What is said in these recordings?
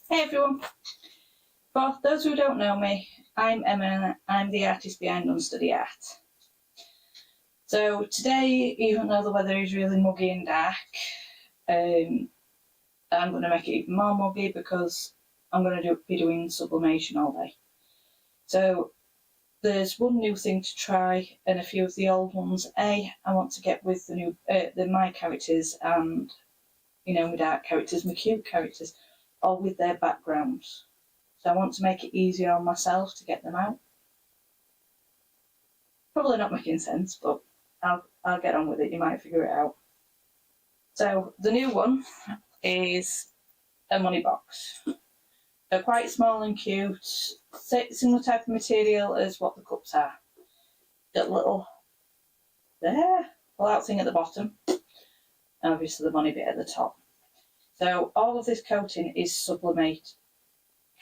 Hey everyone! For those who don't know me, I'm Emma and I'm the artist behind Unstudy Art. So today, even though the weather is really muggy and dark, I'm going to make it even more muggy because I'm going to be doing sublimation all day. So there's one new thing to try and a few of the old ones. I want to get with the new my characters and my dark characters, my cute characters, all with their backgrounds. So I want to make it easier on myself to get them out. Probably not making sense, but I'll get on with it. You might figure it out. So the new one is a money box. They're quite small and cute, similar type of material as what the cups are. Got a little pull-out thing at the bottom, and obviously the money bit at the top. So all of this coating is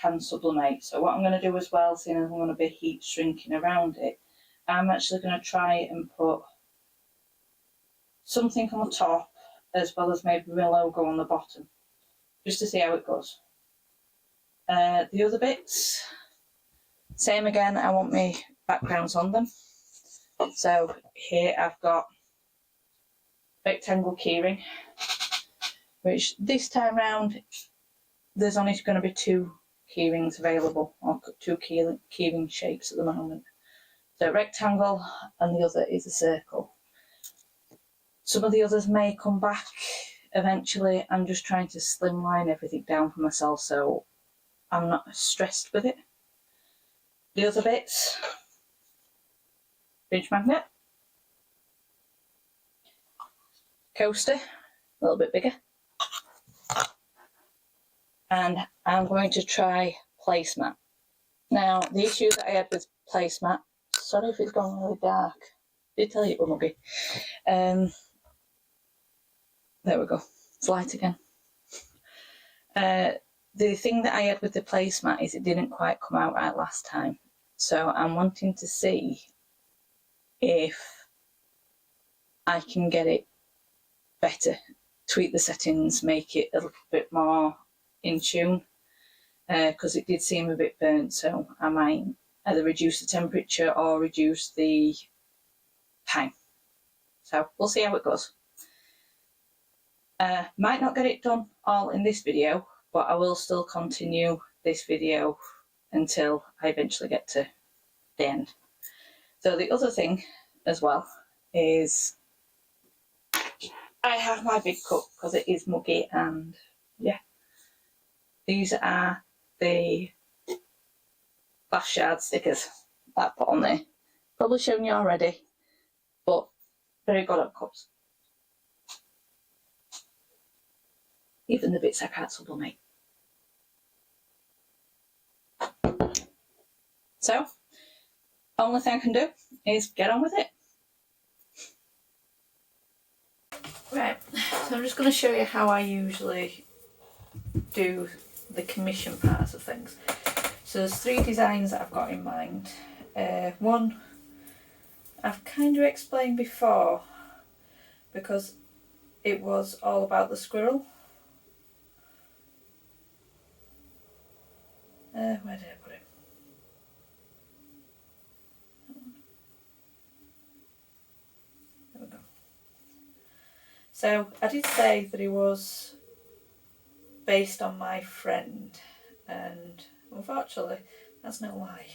can sublimate. So what I'm going to do as well, seeing as I'm going to be heat shrinking around it, I'm actually going to try and put something on the top as well as maybe my logo on the bottom, just to see how it goes. The other bits, same again, I want my backgrounds on them. So here I've got rectangle keyring, which this time round there's only going to be 2 keyrings available, or 2 keyring shapes at the moment. So rectangle and the other is a circle. Some of the others may come back eventually. I'm just trying to slimline everything down for myself so I'm not stressed with it. The other bits, fridge magnet, coaster, a little bit bigger, and I'm going to try placemat. Now the issue that I had with placemat, sorry if it's gone really dark, I did tell you it was muggy. There we go, it's light again. The thing that I had with the placemat is it didn't quite come out right last time. So I'm wanting to see if I can get it better, tweak the settings, make it a little bit more in tune, because it did seem a bit burnt, so I might either reduce the temperature or reduce the time. So we'll see how it goes. Might not get it done all in this video, but I will still continue this video until I eventually get to the end. So the other thing as well is I have my big cup because it is muggy, and yeah, these are the glass shard stickers that I put on there. Probably shown you already, but very good at cups. Even the bits I can't sublimate. So, only thing I can do is get on with it. Right, so I'm just going to show you how I usually do the commission parts of things. So there's 3 designs that I've got in mind. One I've kind of explained before because it was all about the squirrel. Where did I put it? There we go. So I did say that it was based on my friend, and unfortunately that's no lie.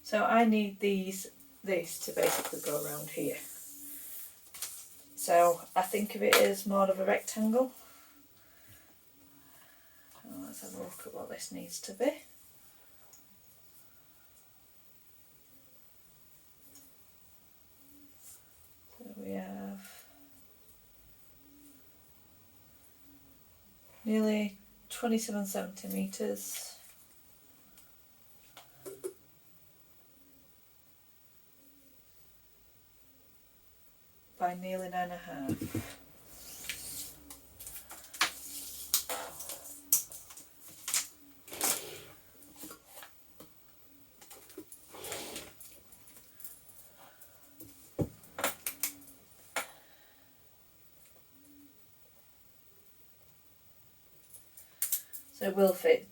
So I need this to basically go around here. So I think of it as more of a rectangle. So let's have a look at what this needs to be. So we have nearly 27 centimetres by nearly 9.5. So it will fit.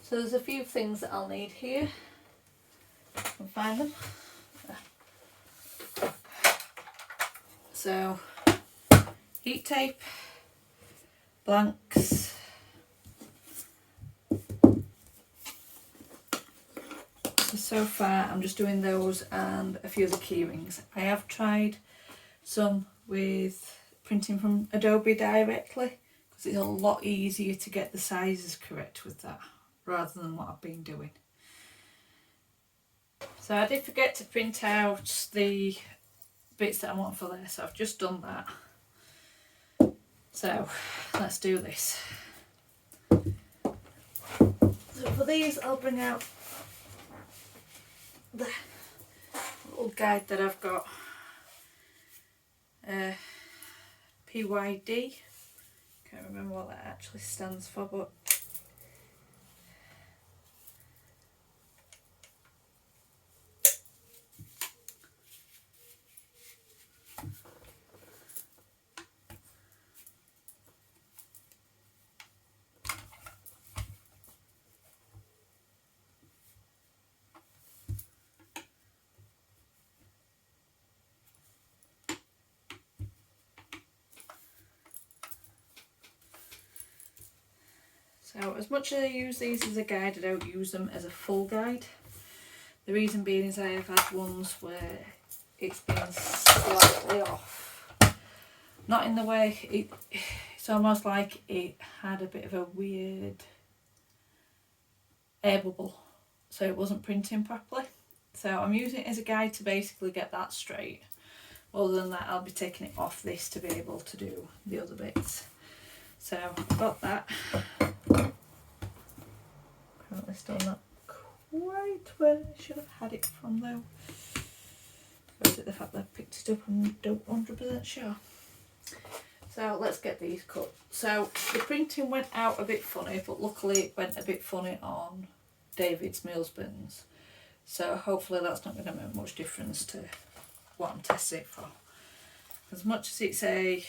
So there's a few things that I'll need here. I can find them. So heat tape, blanks, so far I'm just doing those and a few of the keyrings. I have tried some with printing from Adobe directly because it's a lot easier to get the sizes correct with that rather than what I've been doing. So I did forget to print out the bits that I want for there, so I've just done that. So let's do this. So for these I'll bring out the little guide that I've got, PYD, can't remember what that actually stands for, but So as much as I use these as a guide, I don't use them as a full guide. The reason being is I have had ones where it's been slightly off. Not in the way, it's almost like it had a bit of a weird air bubble, so it wasn't printing properly. So I'm using it as a guide to basically get that straight. Other than that, I'll be taking it off this to be able to do the other bits. So I've got that. Currently still not quite where I should have had it from though. Or is it the fact that I picked it up and don't 100% sure? So let's get these cut. So the printing went out a bit funny, but luckily it went a bit funny on David's meals bins. So hopefully that's not going to make much difference to what I'm testing it for. As much as it's a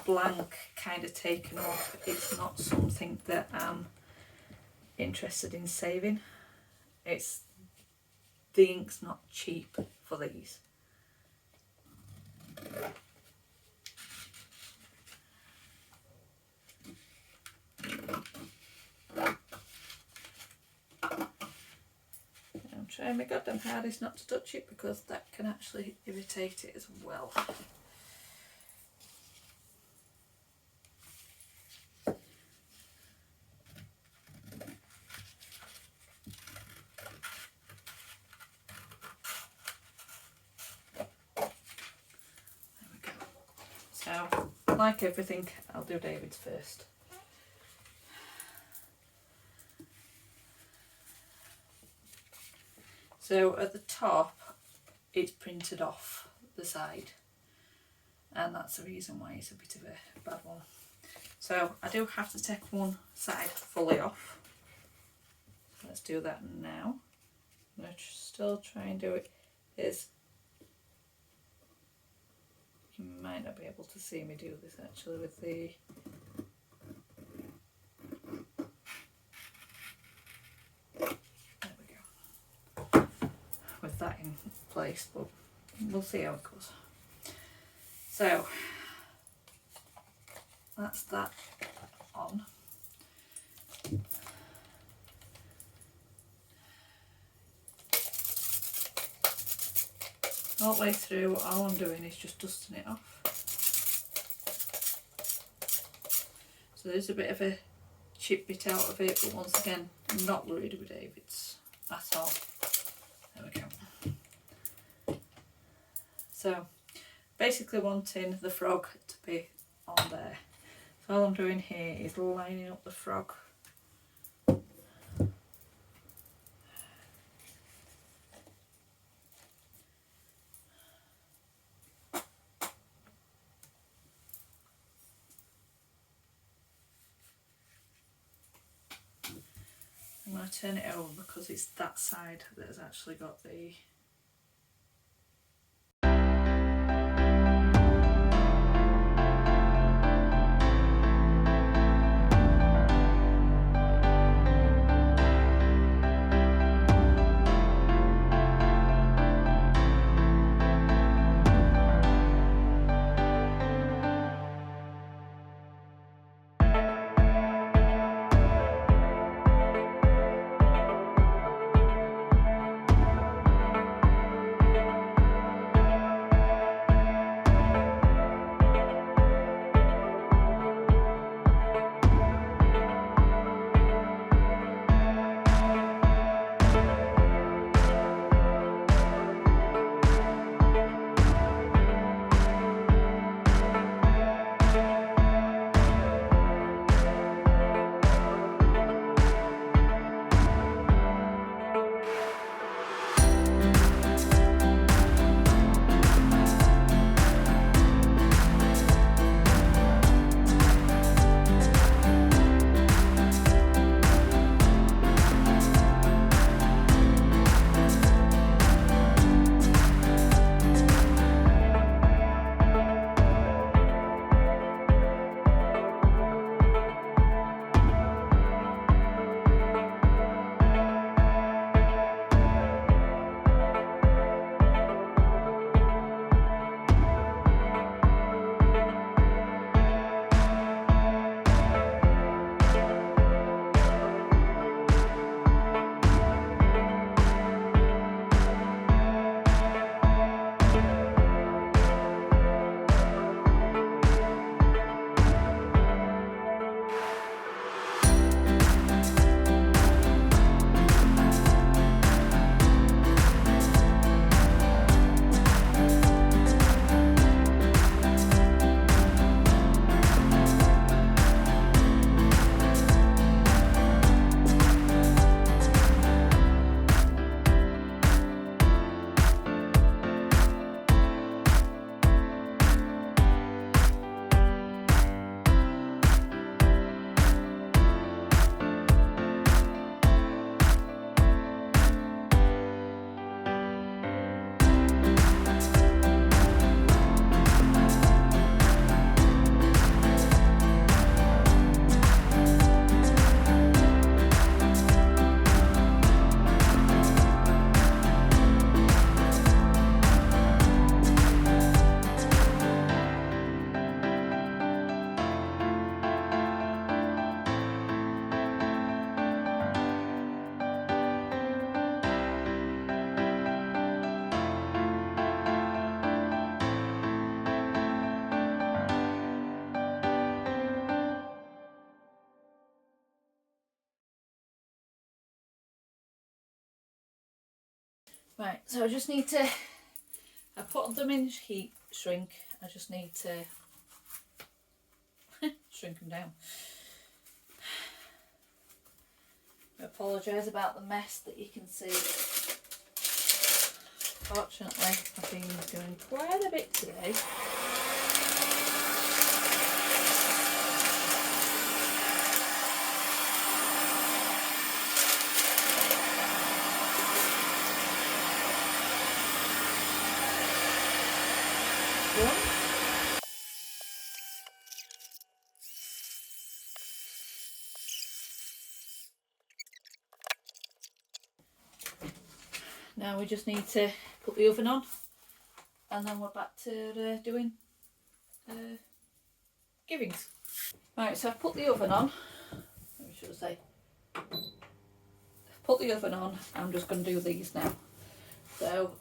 blank kind of taken off, it's not something that I'm interested in saving. The ink's not cheap for these. I'm trying my goddamn hardest not to touch it because that can actually irritate it as well. So, like everything, I'll do David's first. So at the top, it's printed off the side, and that's the reason why it's a bit of a bad one. So I do have to take one side fully off. Let's do that now. I'm going to still try and do it as you might not be able to see me do this actually with the there we go, with that in place, but we'll see how it goes. So that's that on. All the way through, all I'm doing is just dusting it off. So there's a bit of a chip bit out of it, but once again, I'm not worried with David's at all. There we go. So basically wanting the frog to be on there. So all I'm doing here is lining up the frog. I'm going to turn it over because it's that side that has actually got the Right, so I just need to, I put them in heat shrink, I just need to shrink them down. I apologise about the mess that you can see. Fortunately, I've been doing quite a bit today. Now we just need to put the oven on, and then we're back to doing Keyrings. Right, so I've put the oven on. What should I say? I've put the oven on. I'm just going to do these now. So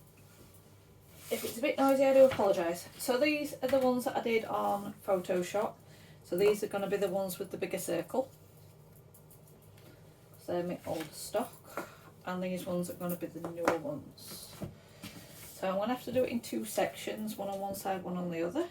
if it's a bit noisy, I do apologise. So these are the ones that I did on Photoshop. So these are going to be the ones with the bigger circle. So they're my old stock. And these ones are going to be the newer ones. So I'm going to have to do it in two sections, one on one side, one on the other.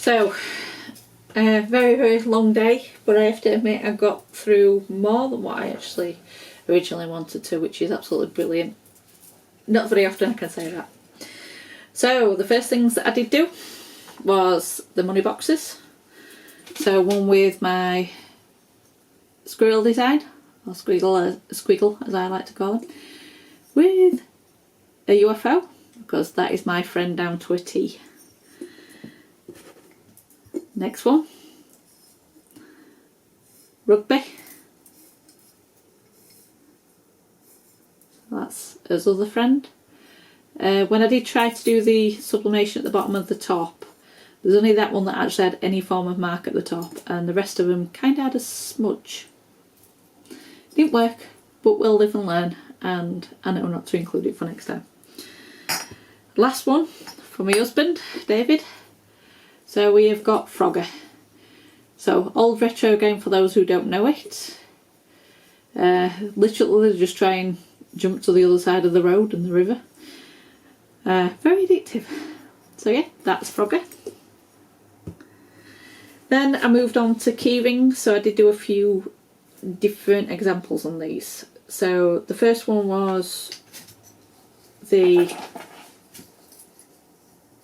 So, a very long day, but I have to admit I got through more than what I actually originally wanted to, which is absolutely brilliant. Not very often I can say that. So the first things that I did do was the money boxes. So one with my squirrel design, or squiggle as I like to call it, with a UFO, because that is my friend down to a T. Next one, rugby. That's his other friend. When I did try to do the sublimation at the bottom of the top, there's only that one that actually had any form of mark at the top, and the rest of them kind of had a smudge. Didn't work, but we'll live and learn, and I know not to include it for next time. Last one for my husband, David. So we have got Frogger. So old retro game for those who don't know it. Literally just try and jump to the other side of the road and the river. Very addictive. So yeah, that's Frogger. Then I moved on to Keyrings, so I did do a few different examples on these. So the first one was the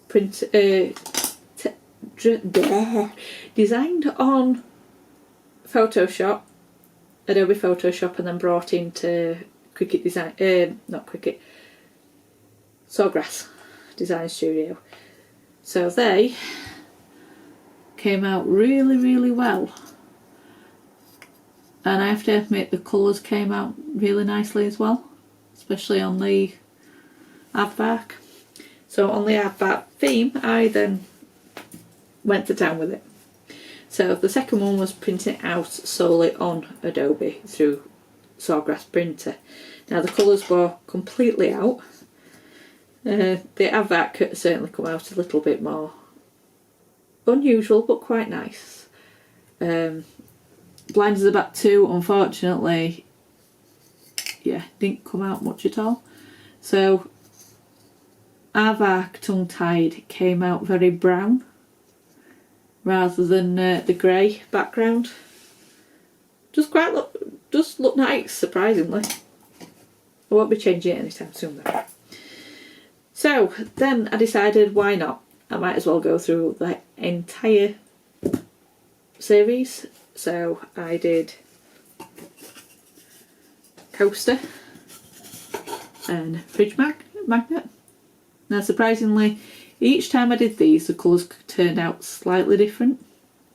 print designed on Photoshop, Adobe Photoshop, and then brought into Cricut design, not Cricut, Sawgrass Design Studio. So they came out really well, and I have to admit the colours came out really nicely as well, especially on the aardvark. So on the aardvark theme, I then went to town with it. So the second one was printing it out solely on Adobe through Sawgrass printer. Now the colours were completely out. The aardvark could certainly come out a little bit more unusual, but quite nice. Blind as a Bat 2, unfortunately, yeah, didn't come out much at all. So aardvark Tongue Tied came out very brown rather than the grey background. Just look nice, surprisingly. I won't be changing it anytime soon though. So then I decided, why not? I might as well go through the entire series. So I did coaster and fridge magnet. Now surprisingly, each time I did these, the colours turned out slightly different,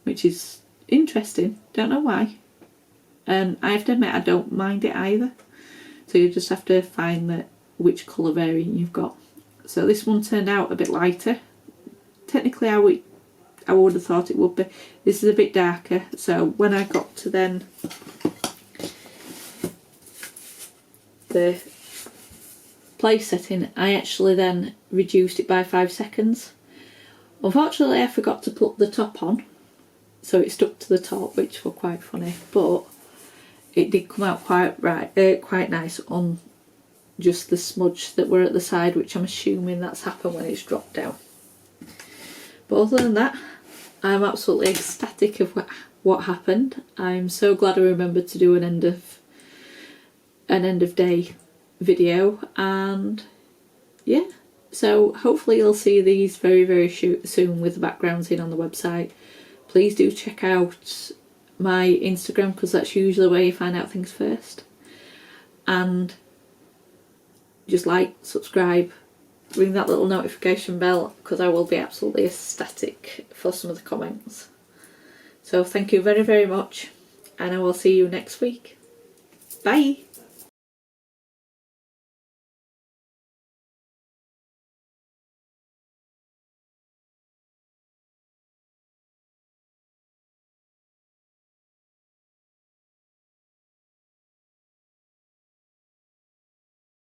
which is interesting. Don't know why. And I have to admit, I don't mind it either. So you just have to find which colour variant you've got. So this one turned out a bit lighter. Technically I would have thought it would be. This is a bit darker, so when I got to then the place setting, I actually then reduced it by 5 seconds. Unfortunately I forgot to put the top on, so it stuck to the top, which was quite funny, but it did come out quite nice on just the smudge that were at the side, which I'm assuming that's happened when it's dropped down. But other than that, I'm absolutely ecstatic of what happened. I'm so glad I remembered to do an end of day video, and yeah, so hopefully you'll see these very soon with the backgrounds in on the website. Please do check out my Instagram, because that's usually where you find out things first, and just like, subscribe, ring that little notification bell, because I will be absolutely ecstatic for some of the comments. So thank you very much, and I will see you next week. Bye!